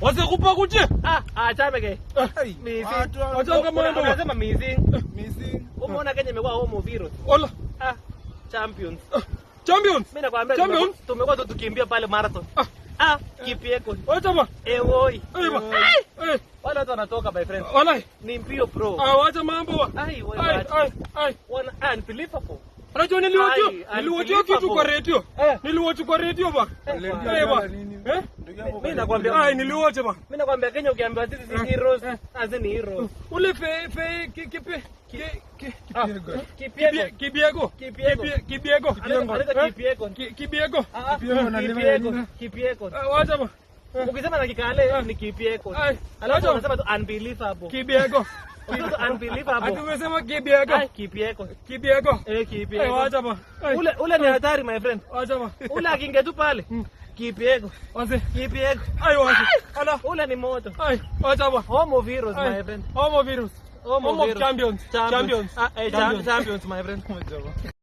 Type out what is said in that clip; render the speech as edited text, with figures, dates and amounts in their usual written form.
Wase kupa kuche? Chame ke. Missing. Wacha kama ndo. Unasema missing. Missing. Umeona Kenya imekuwa home virus. Ola. Champions. Champions. Mimi nakwambia tumekuwa tukimbia pale marathon. Kipieko. Wacha ba. Woi. Eh. Wale watu wanatoka my friend. Walai. Ni mbio pro. Wacha mambo ba. Wana unbelievable. Unajua niliwatch kitu kwa radio. Niliwatch kwa radio ba. Mimi nakwambia niliwatch ba. Mimi nakwambia Kenya ukiambiwa sisi si heroes, ni heroes. Ule Kipiego. Wacha ba. Ukisema na Kikale ni Kipiego. Alafu unasema tu unbelievable. Kipiego. Unbelievable. Atumesema Kipiego. Kipiego. Kipiego. Wacha ba. Ule ni hatari my friend. Wacha ba. Ule akinge tu pale. Kipiego. Kipiego. Wacha. Ala. Ule ni moto. Wacha ba. Home virus my friend. Home virus. Home of champions. Champions my friend.